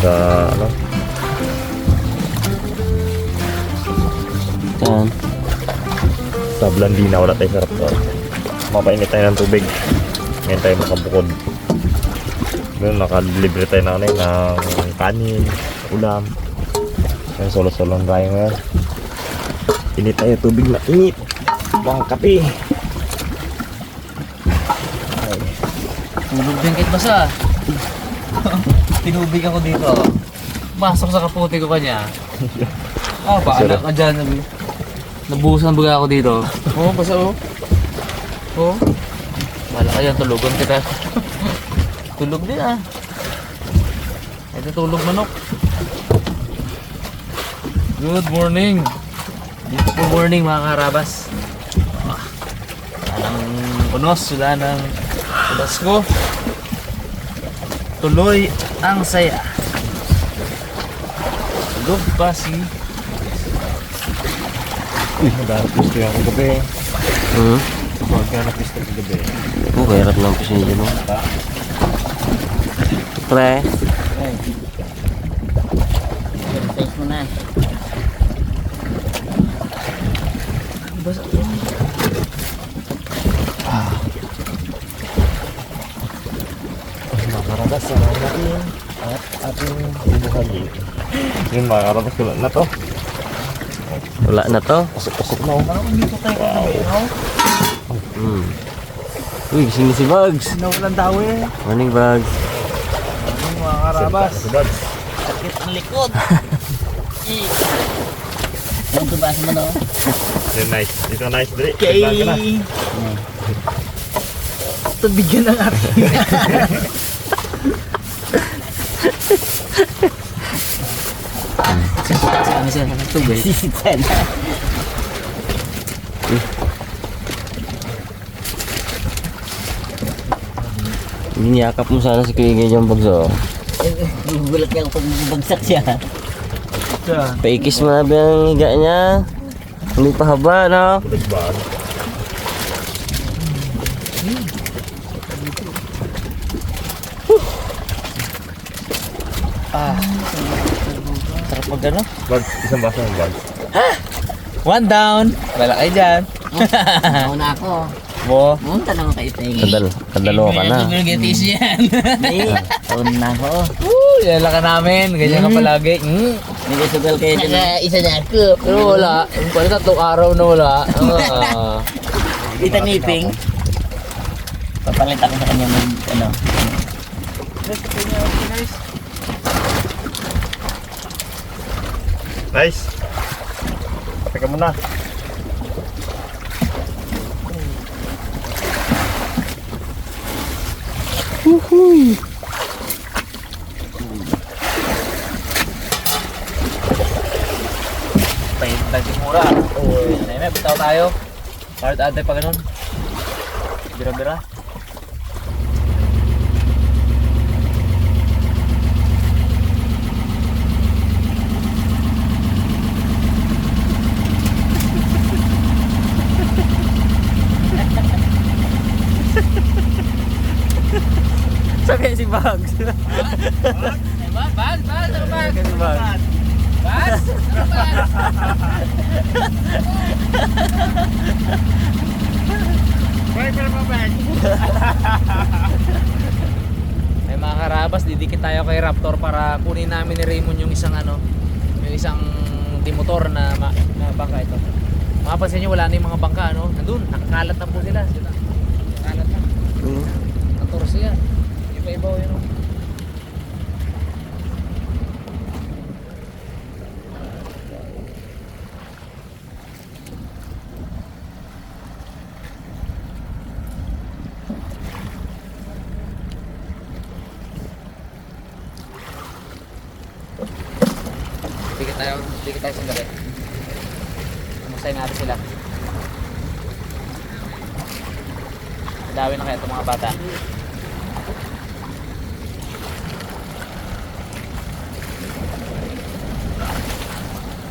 sa ano. Saan? Sa Blandina, wala tayo sarap to. Mapainit tayo ng tubig. Ngayon tayo makabukod. Ngayon nakalibre tayo na ng kanin, ulam. Ngayon solo-solo ang tayo ngayon. Init tayo tubig na init. Bang kape. Tulog din kahit basa. Tinubig ako dito. Masok sa kaputi ko kanya. Baala ka dyan. Nabuhusan baga ako dito. Basa Baala ka dyan, tulugan kita. Tulog din Ito tulog manok. Good morning. Beautiful morning mga karabas. Wala ng unos, wala ng unos ko. Tuloy ang saya. Tulog pa si... Uy, nag-pisto yung gabi. Huwag ka na-pisto yung gabi. Kaya hirap lang po siya dyan. Pre. Face mo na. Basta Makarabas sa natin at ating bubuhali. Yung makarabas wala na to. wala na to. Pasok-pasok na. Parang dito tayo. Wow. Uy, gising na si Bugs. Nawalan daw Morning, Bugs. Morning mga karabas. Sakit ang likod. Ang tubasa mo no? Yung nice. Ito nice, Dre. Okay. Ito bigyan ng ating. Ano siya? Tubig. Sisitan. Niyakap mo sana si Kuya Gayong Bugs Gugulat niya kung bagsak siya. Paikis mo na ba yung higa niya? Hindi pa haba, no? Baligbaan. Sarap mag ano? Bag, isang baso ng bag. One down. Wala kayo dyan. Una ako. Mo. Munta naman kayo tayo. Kadalo ka na. Gatis yan. Una ako. Yala ka namin. Ganyan ka palagi. Hindi ko sugal kayo dyan. Isa na ako. Pero wala. Pwede tatlong araw na wala. Kita niping. Papalit ako sa kanya ng ano. Nice. Teka muna. Pahin lagi mura. Neme, bitaw tayo. Kahit ate pa ganun. Bira-bira. Sabi si Bugs. Bas, ano ba? Si Bugs. Bas, ano ba? Ay mga karabas, didikit tayo kay Raptor para kunin namin ni Raymond yung isang ano, yung isang dimotor na bangka ito. Mapapansin nyo wala na yung mga bangka ano, nandun, nakakalat na po sila. Nakakalat na. 14 yan. Iba-iba yun. Dikit tayo sandali. Kumustahin natin sila. Dawin na kaya itong mga bata.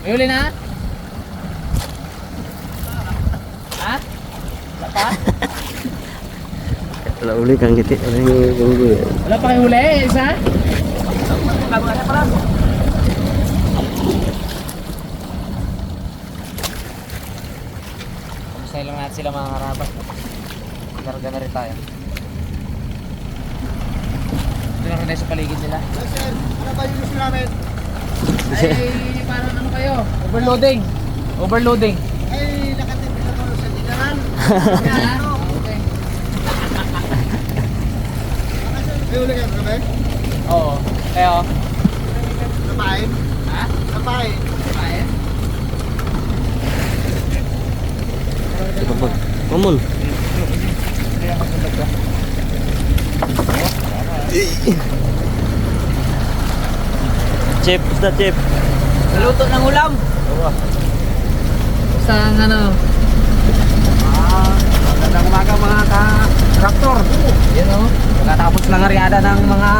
May huli na? Ha? Lapa? Wala uli kang giti. Wala yung gunggoy. Wala pa kayo huli? Isa? Kamustahin lang natin sila mga karabas. Karga na rin tayo. Ito na rin tayo sa paligid nila. Ano ba yung gusto namin? Ay, parang ano kayo? Overloading. Overloading. Ay, nakatipid ako sa dinaran. Okay. May uli ka ba? Oo. Kayo? Napain? Ha? Napain. Kain? Mamon. Chip, basta chip. Naluto ng ulam. Sa ano? Magandang umaga mga ka-raptor. Yan o. Pagkatapos ng ariada ng mga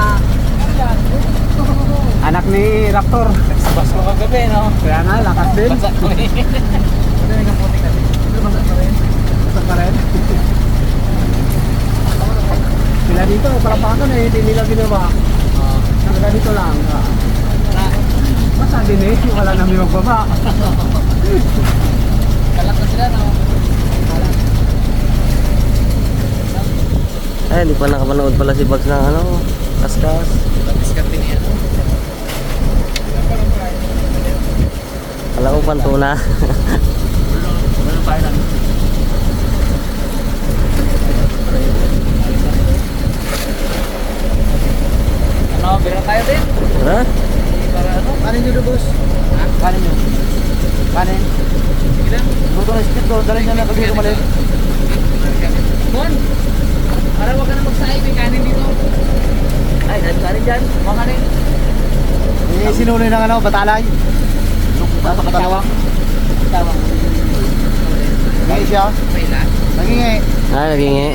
anak ni Raptor. Nagsabas ko kagabi, no? Kaya nga, lakas din. Basa ko eh. Ito yung kaputi kasi. Ito basa pa rin. Basta pa rin. Sila dito, palapakan eh, hindi nila ginawa. Ganito lang. Basta din eh, wala namin magbaba. Kalat na sila, no? Ay, hindi pa nakapanood pala si Bugs ng ano, kaskas. Diskarte niya. Alam ko pantuna. Ano, bira tayo din. Tara? Para ano? Paano nyo boss? Ha? Paano nyo? Paano? Sige lang. Luto na split ko, dalhin nyo na pag dito mali. Mon! Para wag ka na magsahay, may kanin dito. Ay, dahil kanin dyan. Mga kanin. Sinuloy ng ano, batalay. Patawang. Tawang. Ngayon siya. May lahat. Nagingi. Ah, nagingi.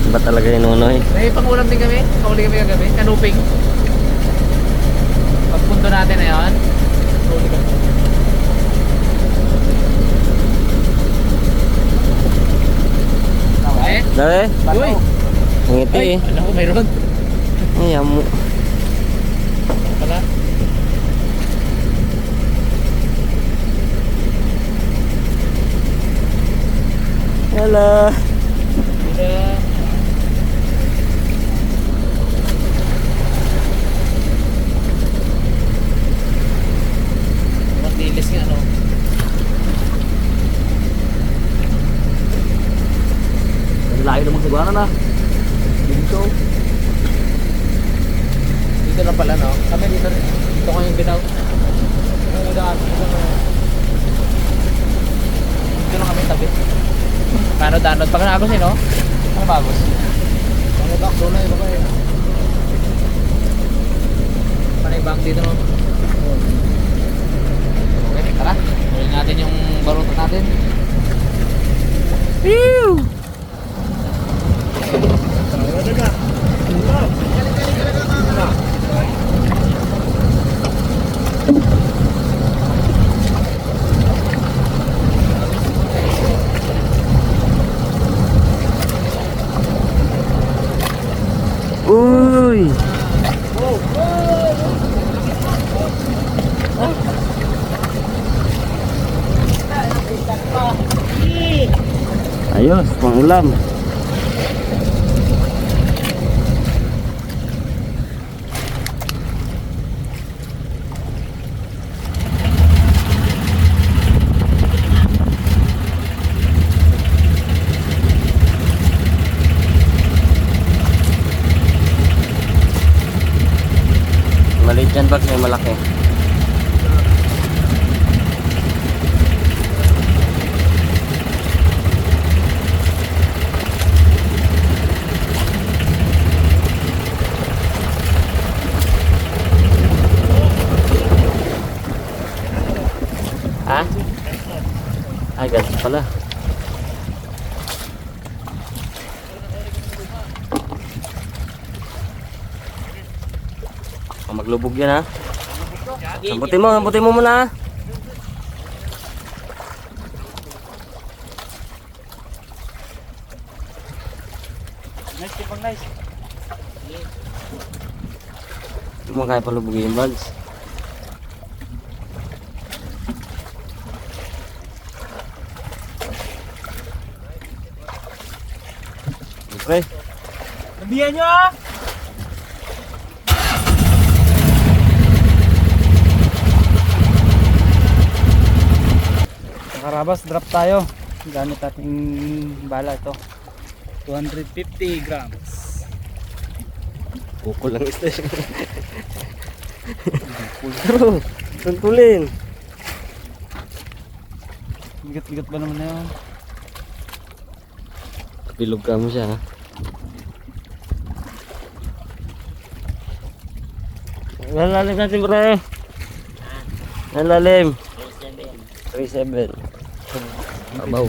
Ba talaga yung nunoy? May pangulam din kami. Pauli kami kagabi. Kanuping. Pagpunto natin na yun. Pauli kami. Eh? Dali? Uy! Ngiti Ay, eh. alam ko mayroon. Ay, amo. Pala. Hello. Udah. Matilis nga, no? Layo naman sa guwana na. Dito. Dito lang pala, no? Kami dito rin. Dito ko yung binaw. Yung daan. Dito lang kami tabi. Paano danod? Pag nagos eh, no? Ano bagos? Ano ba? Doon na ba kayo? Panay bang dito, no? Okay, tara. Tuloy natin yung barutan natin. Uy! Ayos, pangulam. Maliit yan bag, may malaki. Ha? Ay, ganito pala. Maglubog yan ha. Samputin mo muna ha. mo kaya palubugin yung bags. Pre, Nabihan nyo ah! Karabas, drop tayo. Gamit ating bala ito. 250 grams. kuko lang isda siya. Pero, tuntulin. Bigat-bigat ba naman na yun? Kapilog ka mo siya ha. Nalalim natin bro. Nalalim. 37. Abaw.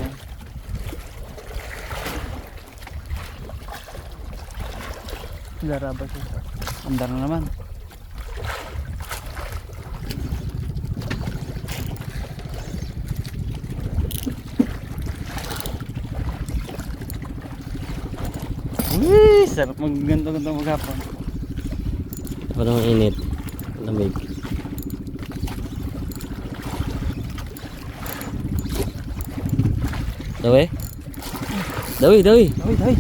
Karabas ito. Andar na naman. Sarap magganto-ganto maghapon. Parang init. Lamig. Dawi? Dawi, dawi. Dawi.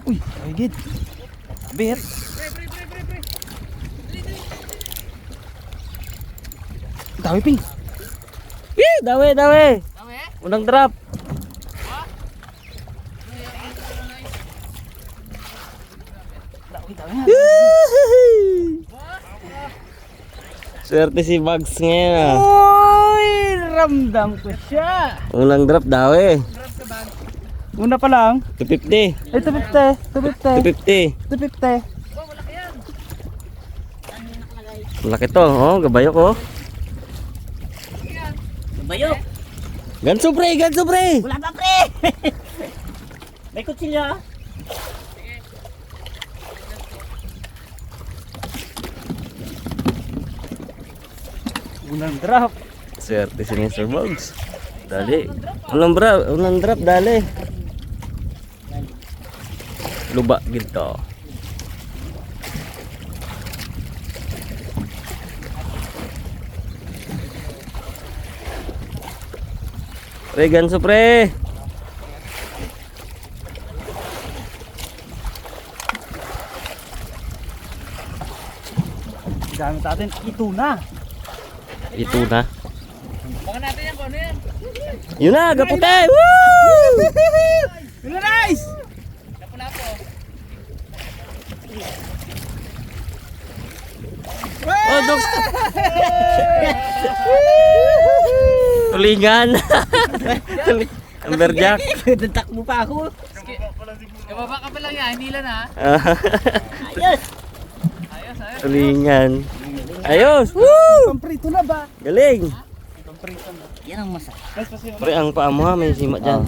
Uy, higit. Bet. Dawi ping. Dawi, dawi. Unang drop. Swerte si Bugs ngayon ah. Uy, ramdam ko siya. Unang drop dawi. Una pa lang. 250. Ay, 250. 250. 250. Laki to, oh, gabayo ko. Bayok! Ganso pre, ganso pre. Wala pa pre! May kutsilyo. Unang drop. Swerte si Mr. Bugs. Dali. Unang drop dali. Luba gitu. Pre, ganso pre. Gamit natin ito na. Itu na. Baka natin yan kung ano yan. Yun na, gaputi. Woo! Nice! Lapo-lapo. Oh, dok. Tulingan. Amberjack. Tatakbo pa ako. Kababa ka pa lang yan, hindi lang ha. Ayos. Tulingan. Ayos. Woo! Pamprito na ba? Galing. Pamprito na. Yan ang masarap. Pre, ang paa mo ha, may sima dyan.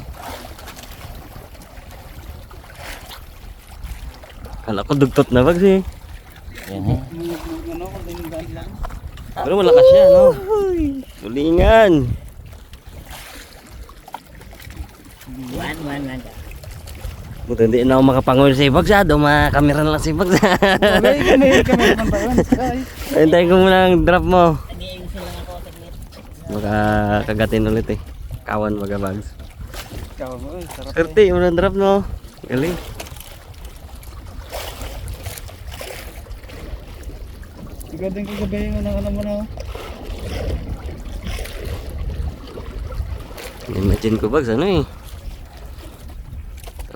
Kala ko dugtot na Bugs eh. Ano, kung dahil lang. Pero malakas siya, no? Tulingan. One. Buti hindi na ako makapanguil si Bugs ha. Kamera lang si Bugs ha. Kami naman tayo. Hintayin ko muna ang drop mo. Baka kagatin ulit eh. Kawan baga Bugs. Ikaw mo, sarap. Swerte, unang drop no. Galing. Ikaw din kagabi mo na alam mo na. Imagine ko Bugs, ano eh.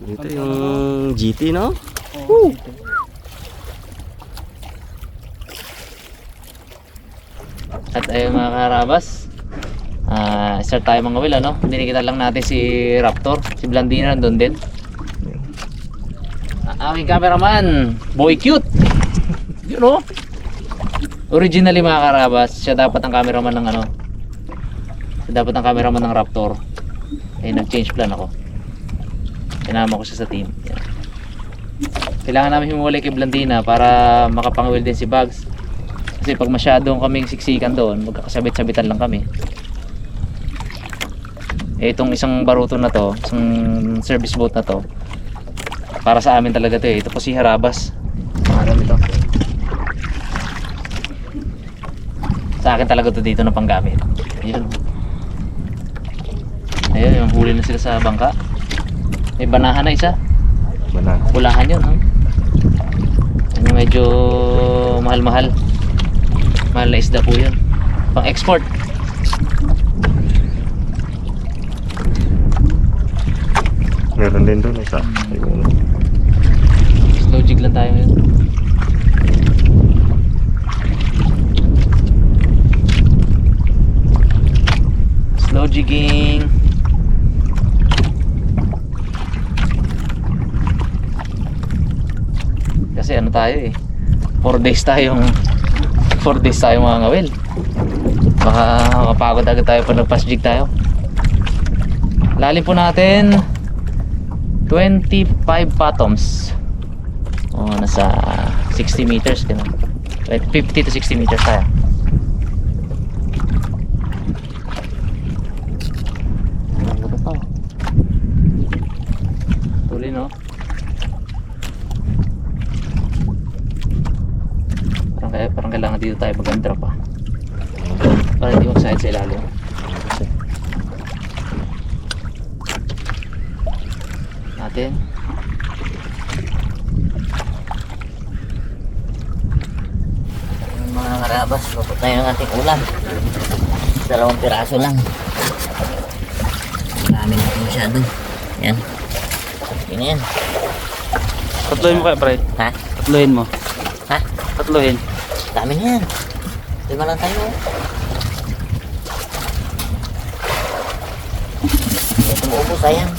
Dito yung GT no? Woo! At ayun mga karabas, start tayo mga will ano. Dinikita lang natin si Raptor, si Blandina nandun din. Aking cameraman, Boy Cute. Yun o. Originally mga karabas, siya dapat ang cameraman ng ano. Siya dapat ang cameraman ng Raptor. Eh nag-change plan ako. Sinama ko siya sa team. Yan. Kailangan namin himawalay kay Blandina para makapangawil din si Bugs. Kasi pag masyadong kaming siksikan doon, magkakasabit-sabitan lang kami. Eh itong isang baruto na to, isang service boat na to, para sa amin talaga to eh. Ito po si Harabas. ito. Sa akin talaga to dito na panggamit. Ayun. Ayun, yung huli na sila sa bangka. May banahan na isa. Banana. Bulahan yun, ha? Yung medyo mahal-mahal. Mahal na isda po yun. Pang export. Meron din doon isa. Ayun. Slow jig lang tayo ngayon. Slow jigging. Kasi ano tayo eh, 4 days tayong mga ngawil. Baka mapagod agad tayo pag nag-fast jig tayo. Lalim po natin 25 fathoms. Nasa 60 meters ganun. 50 to 60 meters tayo. Tuloy, no? Parang kailangan dito tayo mag-andra pa para hindi mag-side sa ilalim. Natin Yung mga karabas, lupot tayo ng ating ulam. 2 piraso lang. Marami na ito masyado. Yan. Yan yan. Tatluhin mo kaya, pre? Ha? Tatluhin mo. Ha? Tatluhin. Dami na yan. 5 lang tayo. Ito mo sayang.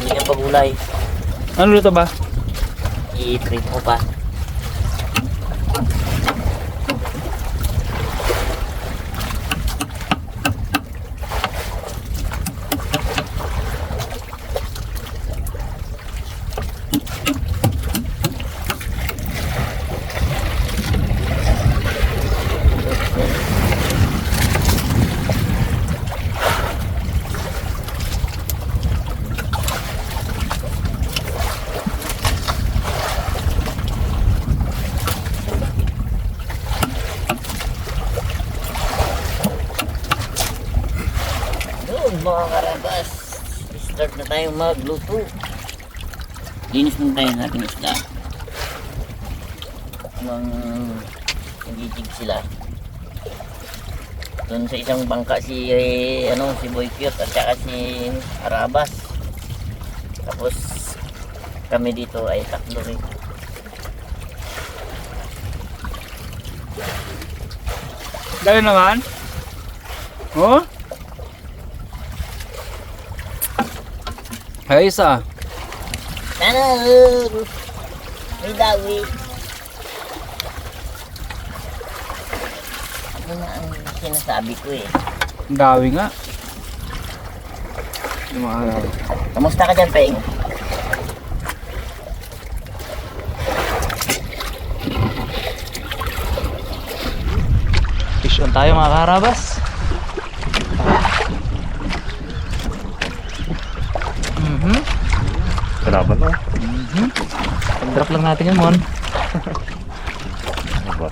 Hindi ka pagulay. Ano luto ba? I-treat mo pa. Mga karabas, start na tayong magluto. Linis muna tayo ng ating isda. Nang nagigig sila. Doon sa isang bangka si Boy Cute at saka si Arabas. Tapos kami dito ay 3 rin. Dali naman. Oh? Ay, isa. Tanan! May dawi. Ano na ang sinasabi ko eh. Ang dawi nga. Yung mga dawi. Kamusta ka dyan, Peng? Fish on tayo mga karabas. Kalaban no? Pag-drop lang natin yun, Mon. Ano ba?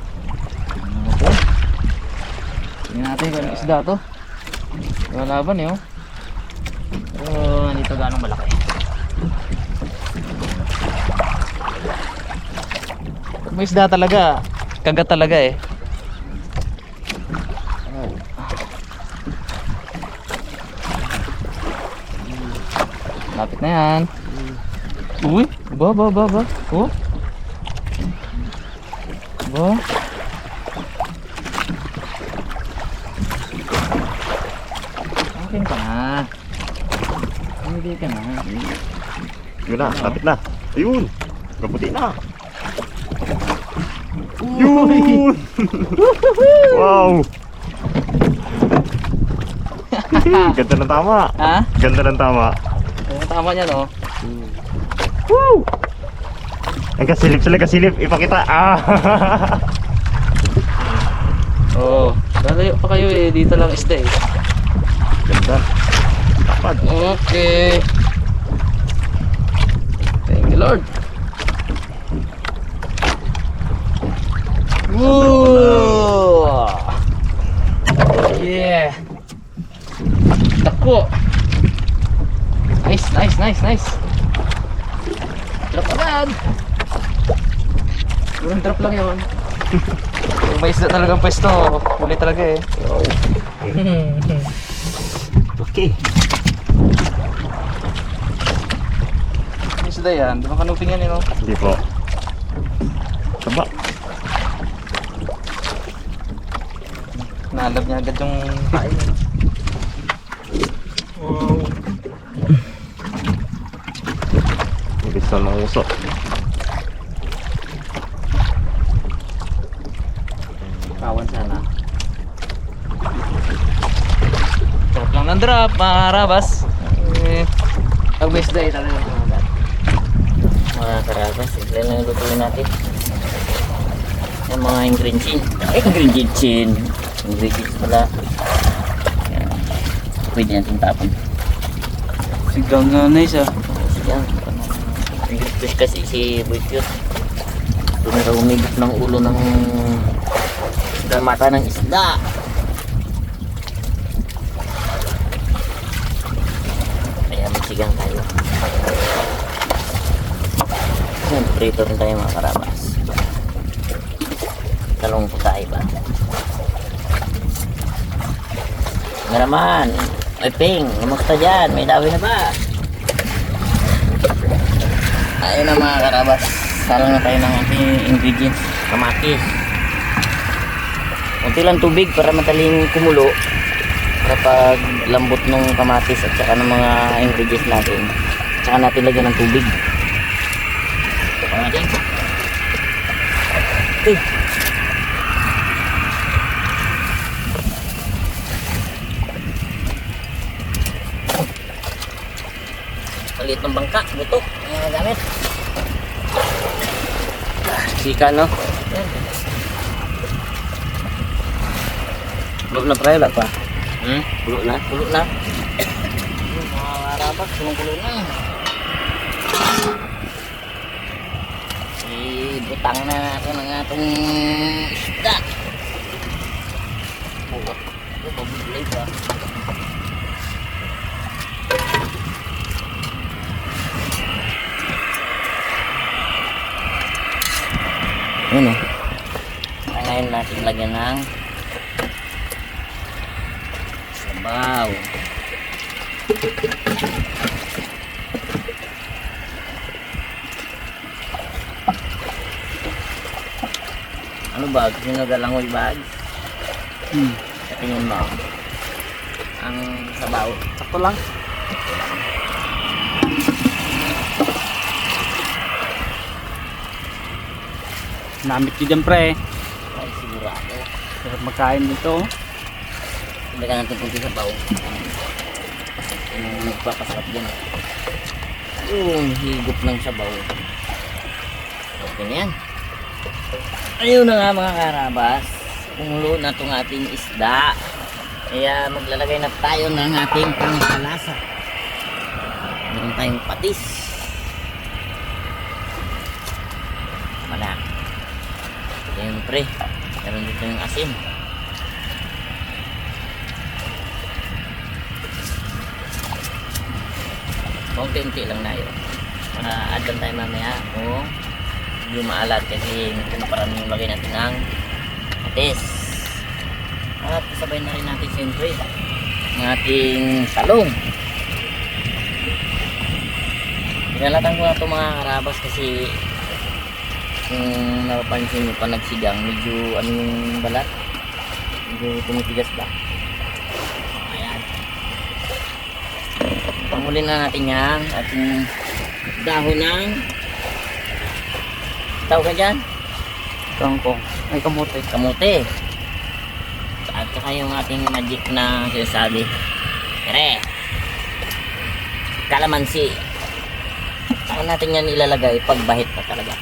Tingnan natin kung anong isda to. Laban eh, oh. Pero nandito ganong malaki. Pag may isda talaga, kagat talaga eh. Lapit na yan. Uy, ba. Oh. Ba. Akin ka na. Hindi ka na. Yun na, lapit na. Ayun! Kaputi na! Yun! Wow! Ganda ng tama! Ha? Ganda ng tama! Ang tama niya, no? Woo! Ang kasilip sila, kasilip. Ipakita. Ah! Oo. Lalayo pa kayo eh. Dito lang isda eh. Ganda. Tapad. Okay. Thank you, Lord. Ooh! Yeah! Tako! Nice, nice, nice, nice! Drop agad! Yung drop lang yun. Yung may isda talagang pwesto, huli talaga eh. Okay. Yung isda yan, di ba kanuping yan no? Hindi po. Taba. Nalab niya agad yung kain. Wow. Ibig sa mga uso. Kawan sana. Drop lang ng drop, mga karabas. Ang best day talaga yung mga Mga karabas, ito lang lutuin natin. Yung mga ingredients pala. Yan. Pwede natin tapon. sigang na nice ah. Yan. Nag-request kasi si Boy Cute. Ito na umigit ng ulo ng mata ng isda. Kaya magsigang tayo. Yan, prito rin tayo mga karabas. Talong po tayo ba? Nga naman. Ay Ping, kamusta dyan? May dawi na ba? Ayun na mga karabas. Salang na tayo ng ating ingredients. Kamatis. Kunti lang tubig para madaling kumulo. Para pag lambot ng kamatis at saka ng mga ingredients natin. Saka natin lagyan ng tubig. Ito pa natin. Okay. Maliit ng bangka, buto, ang mga gamit. Sika no? Yan. Bulok na pre, wala pa. Pulo na? Pulo na. Mga karabas, pulo na. Ibutang na natin ang atong isda. Ito, mabublay pa. Yun o. Ngayon natin lagyan ng sabaw. Ano ba? Gusto nyo galangoy bag? Sa tingin mo ang sabaw. Sakto lang. Namit ko dyan pre. Ay sigurado. Sarap magkain dito. Lagyan natin kunti sabaw. Yung nagpapasarap dyan. Yung higop ng sabaw. Okay na yan. Ayun na nga mga karabas. Kumulo na itong ating isda. Kaya maglalagay na tayo ng ating pangkalasa. Meron tayong patis. Wala. Siyempre, meron dito yung asin. Konti-unti lang na yun. Add lang tayo mamaya kung yung maalat kasi parang yung lagay natin ng patis. At sabay na rin natin siyempre ang ating talong. Pinalatan ko na ito mga karabas kasi kung napapansin nyo pa nagsigang medyo ano yung balat, medyo tumitigas ba. Ayan, panghuli na natin yan ating dahon ng tawag ka dyan? Kangkong. Ay kamote. Kamote. At saka yung ating magic na sinasabi. Kere. Kalamansi. Saan natin yan ilalagay pag bahit pa talaga.